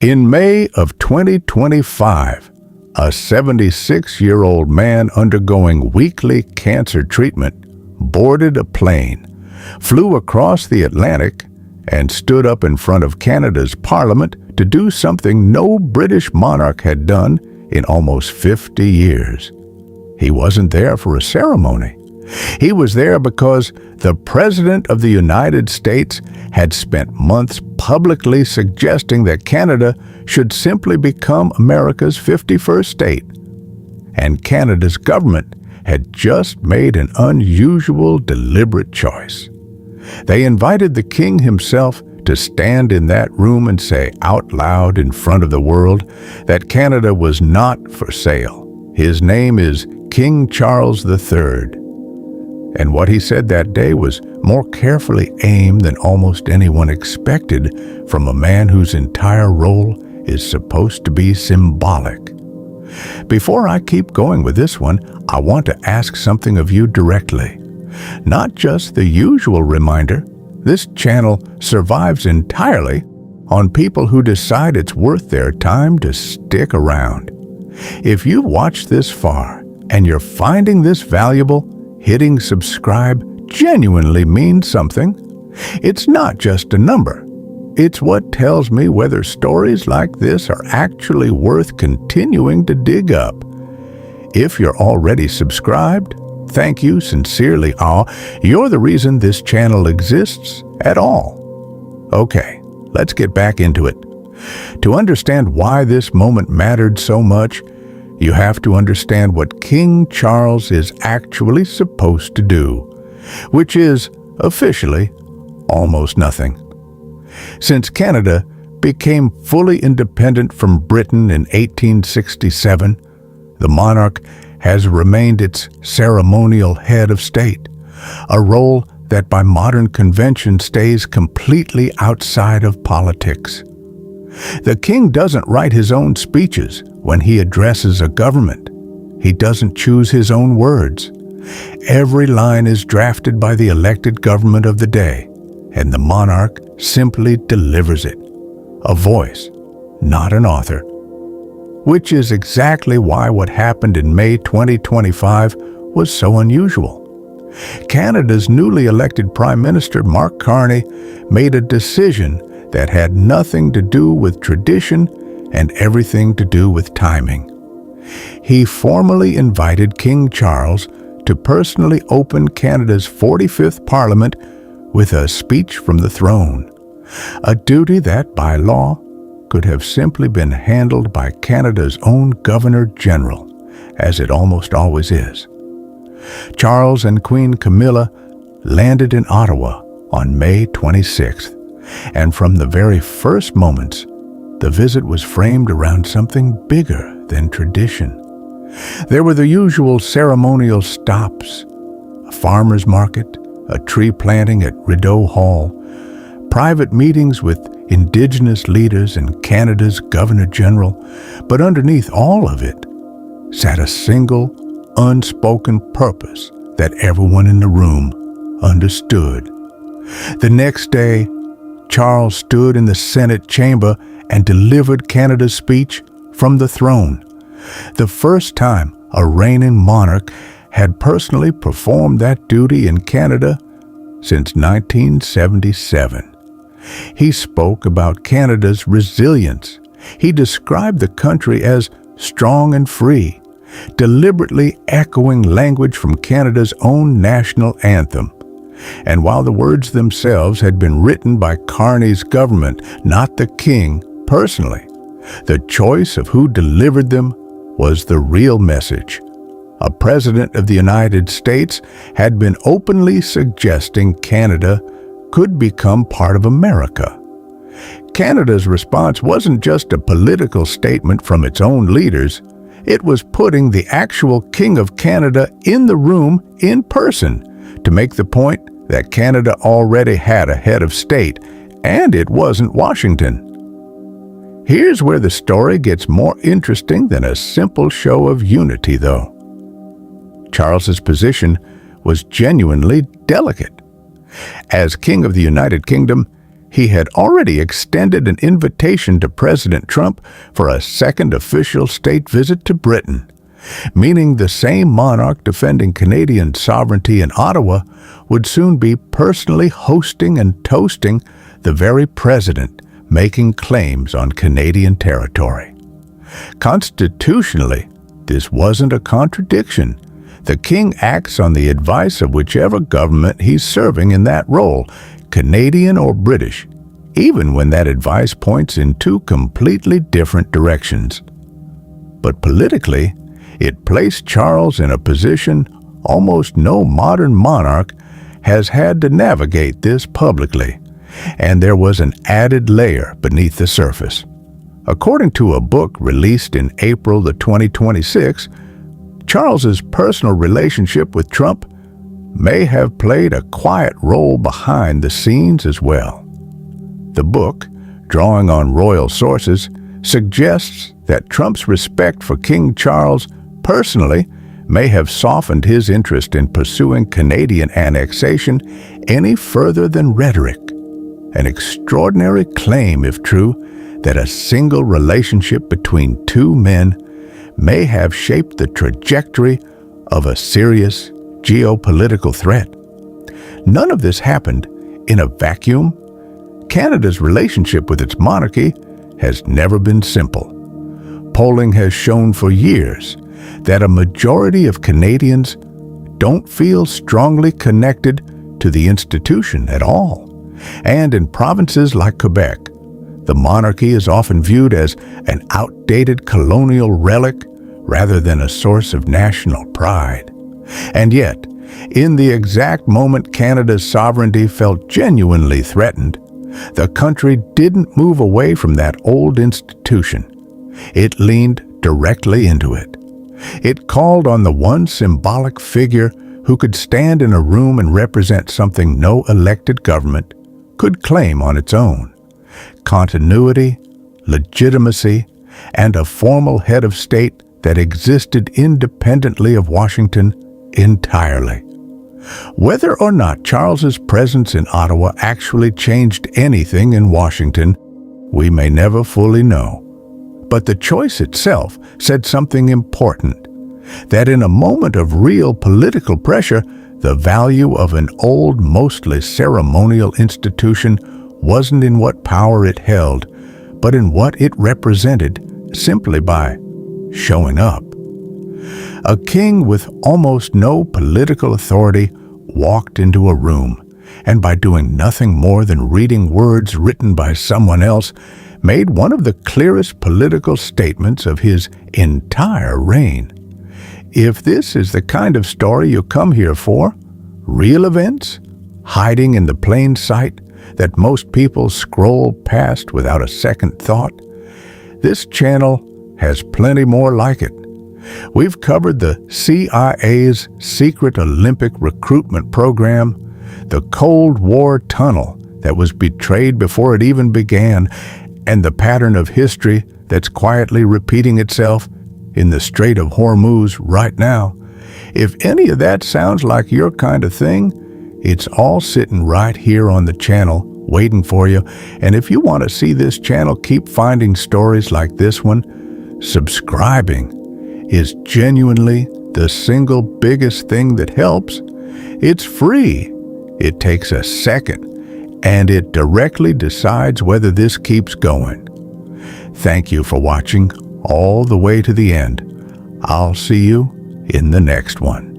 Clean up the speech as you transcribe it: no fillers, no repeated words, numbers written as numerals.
In May of 2025, a 76-year-old man undergoing weekly cancer treatment boarded a plane, flew across the Atlantic, and stood up in front of Canada's Parliament to do something no British monarch had done in almost 50 years. He wasn't there for a ceremony. He was there because the President of the United States had spent months publicly suggesting that Canada should simply become America's 51st state. And Canada's government had just made an unusual, deliberate choice. They invited the King himself to stand in that room and say out loud in front of the world that Canada was not for sale. His name is King Charles III. And what he said that day was more carefully aimed than almost anyone expected from a man whose entire role is supposed to be symbolic. Before I keep going with this one, I want to ask something of you directly. Not just the usual reminder, this channel survives entirely on people who decide it's worth their time to stick around. If you've watched this far and you're finding this valuable, hitting subscribe genuinely means something. It's not just a number. It's what tells me whether stories like this are actually worth continuing to dig up. If you're already subscribed, thank you sincerely. You're the reason this channel exists at all. Okay, let's get back into it. To understand why this moment mattered so much, you have to understand what King Charles is actually supposed to do, which is, officially, almost nothing. Since Canada became fully independent from Britain in 1867, the monarch has remained its ceremonial head of state, a role that by modern convention stays completely outside of politics. The king doesn't write his own speeches when he addresses a government. He doesn't choose his own words. Every line is drafted by the elected government of the day, and the monarch simply delivers it. A voice, not an author. Which is exactly why what happened in May 2025 was so unusual. Canada's newly elected Prime Minister, Mark Carney, made a decision that had nothing to do with tradition and everything to do with timing. He formally invited King Charles to personally open Canada's 45th Parliament with a speech from the throne, a duty that, by law, could have simply been handled by Canada's own Governor-General, as it almost always is. Charles and Queen Camilla landed in Ottawa on May 26th, and from the very first moments, the visit was framed around something bigger than tradition. There were the usual ceremonial stops, a farmer's market, a tree planting at Rideau Hall, private meetings with Indigenous leaders and Canada's Governor-General, but underneath all of it sat a single, unspoken purpose that everyone in the room understood. The next day, Charles stood in the Senate chamber and delivered Canada's speech from the throne, the first time a reigning monarch had personally performed that duty in Canada since 1977. He spoke about Canada's resilience. He described the country as strong and free, deliberately echoing language from Canada's own national anthem. And while the words themselves had been written by Carney's government, not the king personally, the choice of who delivered them was the real message. A president of the United States had been openly suggesting Canada could become part of America. Canada's response wasn't just a political statement from its own leaders. It was putting the actual King of Canada in the room in person to make the point that Canada already had a head of state, and it wasn't Washington. Here's where the story gets more interesting than a simple show of unity, though. Charles's position was genuinely delicate. As King of the United Kingdom, he had already extended an invitation to President Trump for a second official state visit to Britain, meaning the same monarch defending Canadian sovereignty in Ottawa would soon be personally hosting and toasting the very president making claims on Canadian territory. Constitutionally, this wasn't a contradiction. The king acts on the advice of whichever government he's serving in that role, Canadian or British, even when that advice points in two completely different directions. But politically, it placed Charles in a position almost no modern monarch has had to navigate this publicly, and there was an added layer beneath the surface. According to a book released in April 2026, Charles's personal relationship with Trump may have played a quiet role behind the scenes as well. The book, drawing on royal sources, suggests that Trump's respect for King Charles personally may have softened his interest in pursuing Canadian annexation any further than rhetoric. An extraordinary claim, if true, that a single relationship between two men may have shaped the trajectory of a serious geopolitical threat. None of this happened in a vacuum. Canada's relationship with its monarchy has never been simple. Polling has shown for years that a majority of Canadians don't feel strongly connected to the institution at all. And in provinces like Quebec, the monarchy is often viewed as an outdated colonial relic rather than a source of national pride. And yet, in the exact moment Canada's sovereignty felt genuinely threatened, the country didn't move away from that old institution. It leaned directly into it. It called on the one symbolic figure who could stand in a room and represent something no elected government could claim on its own: continuity, legitimacy, and a formal head of state that existed independently of Washington entirely. Whether or not Charles's presence in Ottawa actually changed anything in Washington, we may never fully know. But the choice itself said something important, that in a moment of real political pressure, the value of an old, mostly ceremonial institution wasn't in what power it held, but in what it represented simply by showing up. A king with almost no political authority walked into a room, and by doing nothing more than reading words written by someone else, made one of the clearest political statements of his entire reign. If this is the kind of story you come here for, real events, hiding in the plain sight that most people scroll past without a second thought, this channel has plenty more like it. We've covered the CIA's secret Olympic recruitment program, the Cold War tunnel that was betrayed before it even began, and the pattern of history that's quietly repeating itself in the Strait of Hormuz right now. If any of that sounds like your kind of thing, it's all sitting right here on the channel waiting for you. And if you want to see this channel keep finding stories like this one, subscribing is genuinely the single biggest thing that helps. It's free. It takes a second, and it directly decides whether this keeps going. Thank you for watching all the way to the end. I'll see you in the next one.